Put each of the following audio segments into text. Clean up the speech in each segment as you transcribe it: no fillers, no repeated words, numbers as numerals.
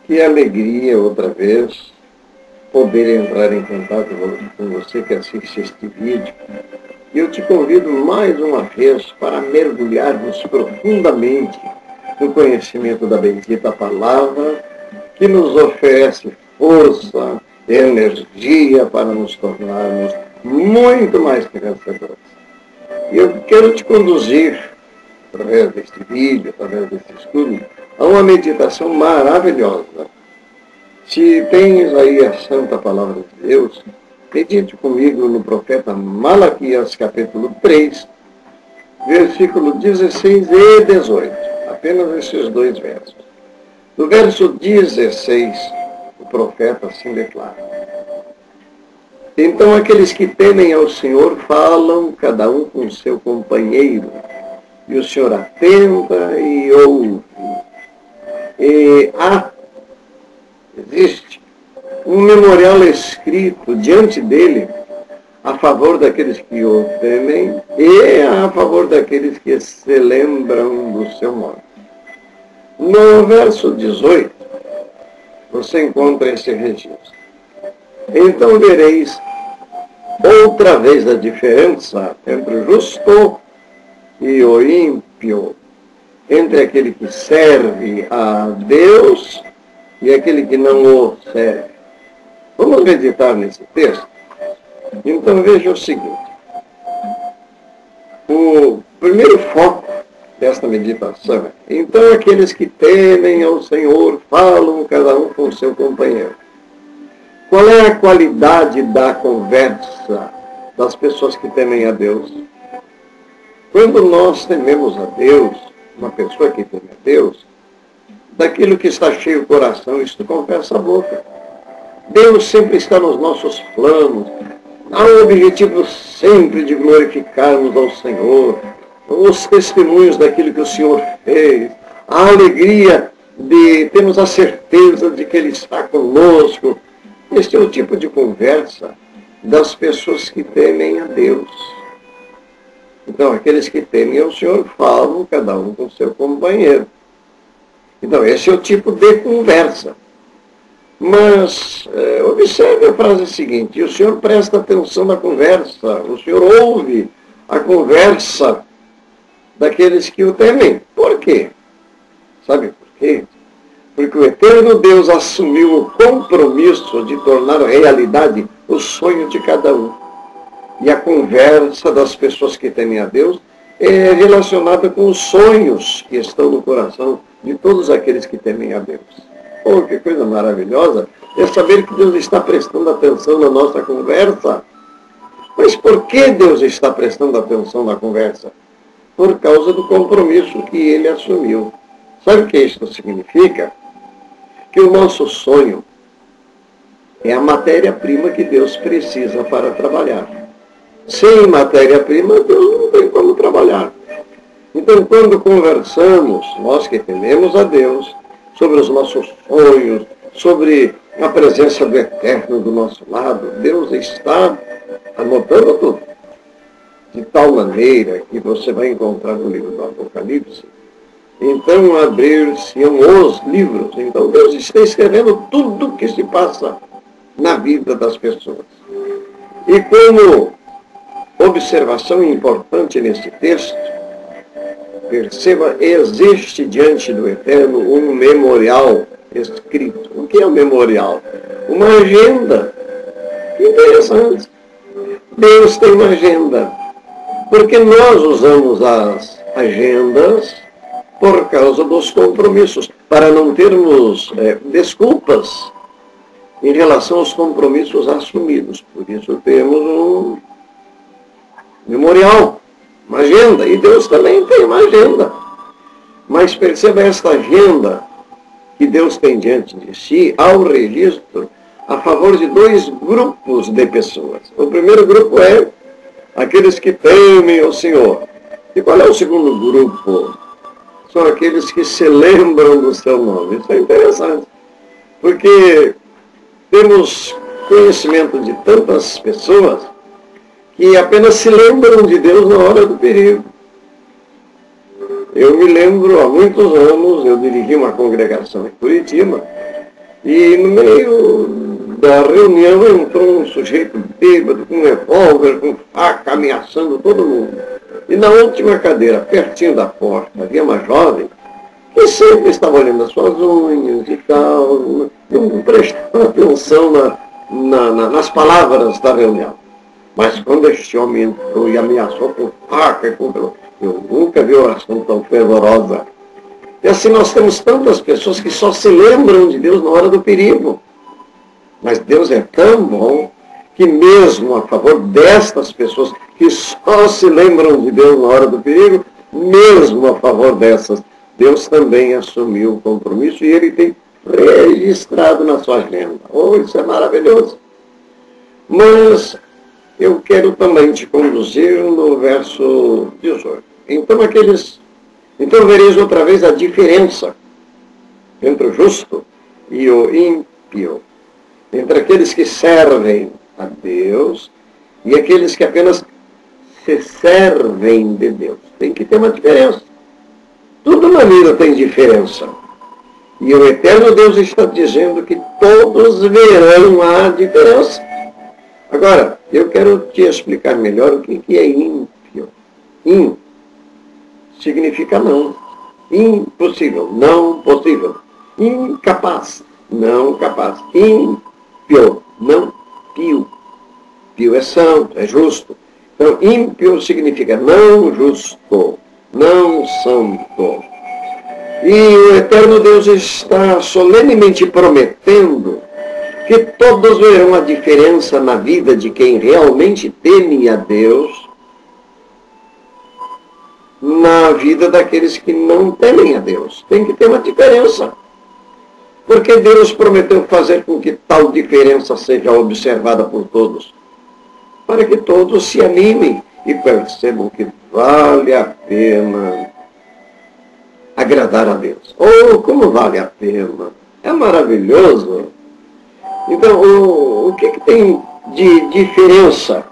Que alegria, outra vez, poder entrar em contato com você que assiste este vídeo. E eu te convido mais uma vez para mergulharmos profundamente no conhecimento da bendita palavra, que nos oferece força, energia para nos tornarmos muito mais que vencedores. E eu quero te conduzir, através deste vídeo, através deste estudo, a uma meditação maravilhosa. Se tens aí a santa palavra de Deus, medite comigo no profeta Malaquias, capítulo 3, versículo 16 e 18. Apenas esses dois versos. No verso 16, o profeta assim declara: Então aqueles que temem ao Senhor falam, cada um com seu companheiro, e o Senhor atenta e ouve. E existe um memorial escrito diante dele a favor daqueles que o temem e a favor daqueles que se lembram do seu nome. No verso 18, você encontra esse registro. Então vereis outra vez a diferença entre o justo e o ímpio, entre aquele que serve a Deus e aquele que não o serve. Vamos meditar nesse texto? Então veja o seguinte. O primeiro foco desta meditação é: então aqueles que temem ao Senhor falam, cada um com seu companheiro. Qual é a qualidade da conversa das pessoas que temem a Deus? Quando nós tememos a Deus, uma pessoa que teme a Deus, daquilo que está cheio o coração, isto confessa a boca. Deus sempre está nos nossos planos. Há um objetivo sempre de glorificarmos ao Senhor, os testemunhos daquilo que o Senhor fez, a alegria de termos a certeza de que Ele está conosco. Este é o tipo de conversa das pessoas que temem a Deus. Então, aqueles que temem ao Senhor falam, cada um com seu companheiro. Então, esse é o tipo de conversa. Mas, observe a frase seguinte: e o Senhor presta atenção na conversa, o Senhor ouve a conversa daqueles que o temem. Por quê? Sabe por quê? Porque o eterno Deus assumiu o compromisso de tornar realidade o sonho de cada um. E a conversa das pessoas que temem a Deus é relacionada com os sonhos que estão no coração de todos aqueles que temem a Deus. Oh, que coisa maravilhosa é saber que Deus está prestando atenção na nossa conversa. Mas por que Deus está prestando atenção na conversa? Por causa do compromisso que Ele assumiu. Sabe o que isso significa? Que o nosso sonho é a matéria-prima que Deus precisa para trabalhar. Sem matéria-prima, Deus não tem como trabalhar. Então, quando conversamos, nós que tememos a Deus, sobre os nossos sonhos, sobre a presença do Eterno do nosso lado, Deus está anotando tudo. De tal maneira que você vai encontrar no livro do Apocalipse, então abrir-se-ão os livros. Então Deus está escrevendo tudo o que se passa na vida das pessoas. E como observação importante nesse texto, perceba, existe diante do Eterno um memorial escrito. O que é um memorial? Uma agenda. Que interessante. Deus tem uma agenda. Porque nós usamos as agendas por causa dos compromissos, para não termos desculpas em relação aos compromissos assumidos. Por isso temos um memorial, uma agenda, e Deus também tem uma agenda. Mas perceba esta agenda que Deus tem diante de si, ao registro a favor de dois grupos de pessoas. O primeiro grupo é aqueles que temem o Senhor. E qual é o segundo grupo? São aqueles que se lembram do seu nome. Isso é interessante, porque temos conhecimento de tantas pessoas que apenas se lembram de Deus na hora do perigo. Eu me lembro, há muitos anos, eu dirigi uma congregação em Curitiba, E no meio da reunião entrou um sujeito bêbado, com um revólver, com faca, ameaçando todo mundo. E na última cadeira, pertinho da porta, havia uma jovem que sempre estava olhando as suas unhas e tal, não prestava atenção nas palavras da reunião. Mas quando este homem entrou e ameaçou com faca, eu nunca vi oração tão fervorosa. E assim nós temos tantas pessoas que só se lembram de Deus na hora do perigo. Mas Deus é tão bom que mesmo a favor destas pessoas que só se lembram de Deus na hora do perigo, mesmo a favor dessas, Deus também assumiu o compromisso e Ele tem registrado na sua agenda. Oh, isso é maravilhoso. Mas eu quero também te conduzir no verso 18. Então vereis outra vez a diferença entre o justo e o ímpio, entre aqueles que servem a Deus e aqueles que apenas se servem de Deus. Tem que ter uma diferença. Tudo na vida tem diferença. E o eterno Deus está dizendo que todos verão a diferença. Agora, eu quero te explicar melhor o que é ímpio. Significa não. Impossível, não possível. Incapaz, não capaz. Ímpio, não pio. Pio é santo, é justo. Então, ímpio significa não justo, não santo. E o eterno Deus está solenemente prometendo que todos verão a diferença na vida de quem realmente teme a Deus, na vida daqueles que não temem a Deus. Tem que ter uma diferença. Porque Deus prometeu fazer com que tal diferença seja observada por todos, para que todos se animem e percebam que vale a pena agradar a Deus. Oh, como vale a pena! É maravilhoso! Então, o que tem de diferença?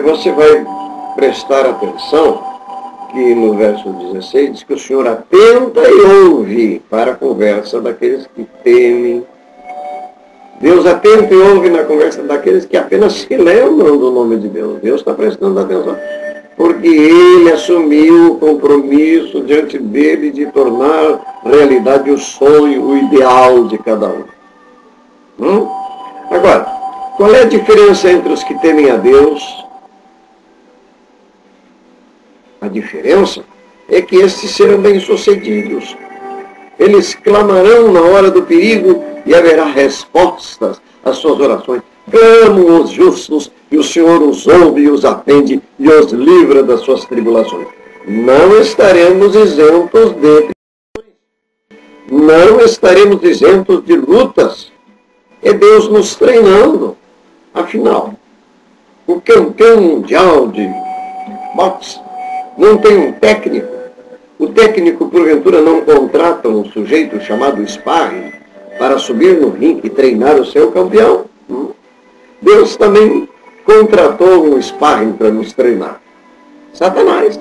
Você vai prestar atenção que no verso 16 diz que o Senhor atenta e ouve para a conversa daqueles que temem. Deus atenta e ouve na conversa daqueles que apenas se lembram do nome de Deus. Deus está prestando atenção, porque Ele assumiu o compromisso diante dele de tornar realidade o sonho, o ideal de cada um. Agora, qual é a diferença entre os que temem a Deus? A diferença é que estes serão bem-sucedidos. Eles clamarão na hora do perigo e haverá respostas às suas orações. Clamam os justos e o Senhor os ouve e os atende e os livra das suas tribulações. Não estaremos isentos de tribulações. Não estaremos isentos de lutas. É Deus nos treinando. Afinal, o campeão mundial de boxe não tem um técnico. O técnico, porventura, não contrata um sujeito chamado sparring para subir no ringue e treinar o seu campeão. Deus também contratou um sparring para nos treinar. Satanás.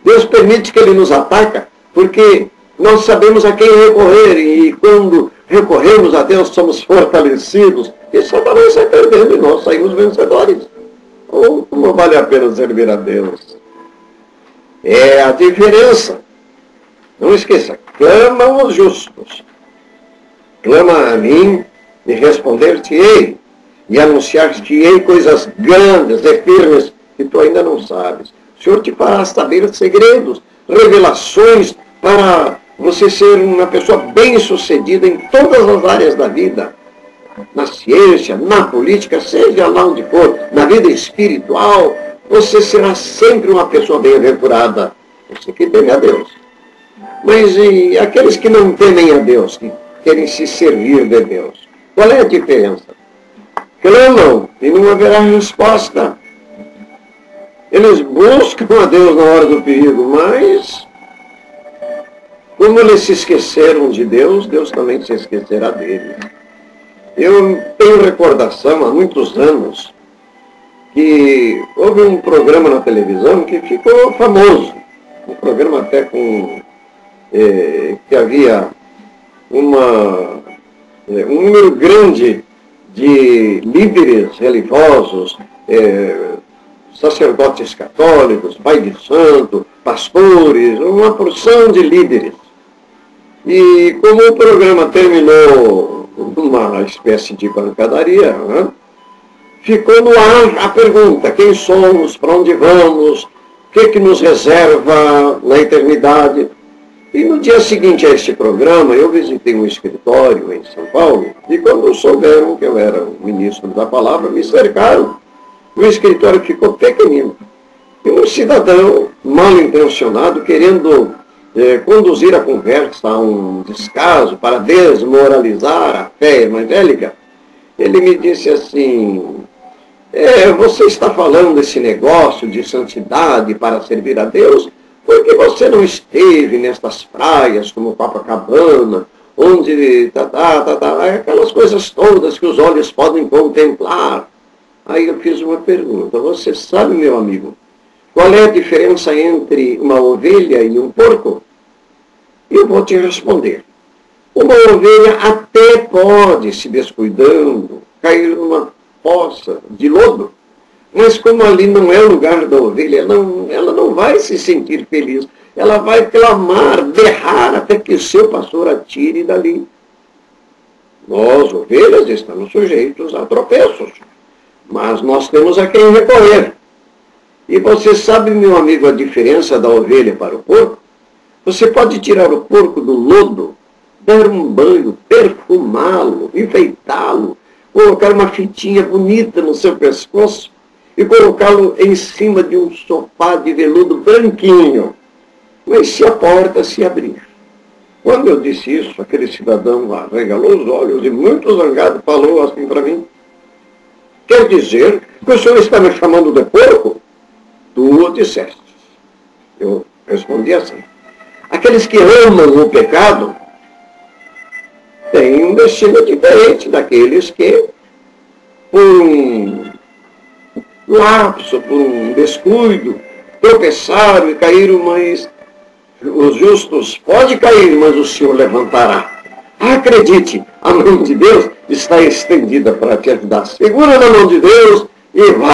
Deus permite que ele nos ataque porque nós sabemos a quem recorrer e quando recorremos a Deus somos fortalecidos e Satanás sai perdendo e nós saímos vencedores. Oh, como vale a pena servir a Deus. É a diferença. Não esqueça, clamam os justos. Clama a mim e responder-te-ei, e anunciar-te-ei coisas grandes e firmes que tu ainda não sabes. O Senhor te fará saber segredos, revelações para você ser uma pessoa bem-sucedida em todas as áreas da vida. Na ciência, na política, seja lá onde for, na vida espiritual, você será sempre uma pessoa bem-aventurada. Você que teme a Deus. Mas e aqueles que não temem a Deus, que querem se servir de Deus? Qual é a diferença? Clamam e não haverá resposta. Eles buscam a Deus na hora do perigo, mas como eles se esqueceram de Deus, Deus também se esquecerá deles. Eu tenho recordação há muitos anos que houve um programa na televisão que ficou famoso. Um programa até com que havia uma um número grande de líderes religiosos, sacerdotes católicos, pai de santo, pastores, uma porção de líderes. E como o programa terminou numa espécie de pancadaria, né, ficou no ar a pergunta: quem somos, para onde vamos, o que nos reserva na eternidade? E no dia seguinte a este programa, eu visitei um escritório em São Paulo, e quando souberam que eu era o ministro da palavra, me cercaram. O escritório ficou pequenino. E um cidadão mal intencionado, querendo conduzir a conversa a um descaso para desmoralizar a fé evangélica, ele me disse assim: você está falando desse negócio de santidade para servir a Deus, porque você não esteve nestas praias como Copacabana, onde aquelas coisas todas que os olhos podem contemplar. Aí eu fiz uma pergunta: você sabe, meu amigo, qual é a diferença entre uma ovelha e um porco? Eu vou te responder. Uma ovelha até pode, se descuidando, cair numa poça de lodo, mas como ali não é o lugar da ovelha, ela não vai se sentir feliz. Ela vai clamar, berrar, até que seu pastor a tire dali. Nós, ovelhas, estamos sujeitos a tropeços, mas nós temos a quem recorrer. E você sabe, meu amigo, a diferença da ovelha para o porco? Você pode tirar o porco do lodo, dar um banho, perfumá-lo, enfeitá-lo, colocar uma fitinha bonita no seu pescoço e colocá-lo em cima de um sofá de veludo branquinho. Mas se a porta se abrir? Quando eu disse isso, aquele cidadão arregalou os olhos e, muito zangado, falou assim para mim: quer dizer que o senhor está me chamando de porco? Tu o disseste. Eu respondi assim: aqueles que amam o pecado têm um destino diferente daqueles que, por um lapso, por um descuido, tropeçaram e caíram, mas os justos podem cair, mas o Senhor levantará. Acredite, a mão de Deus está estendida para te ajudar. Segura na mão de Deus e vai.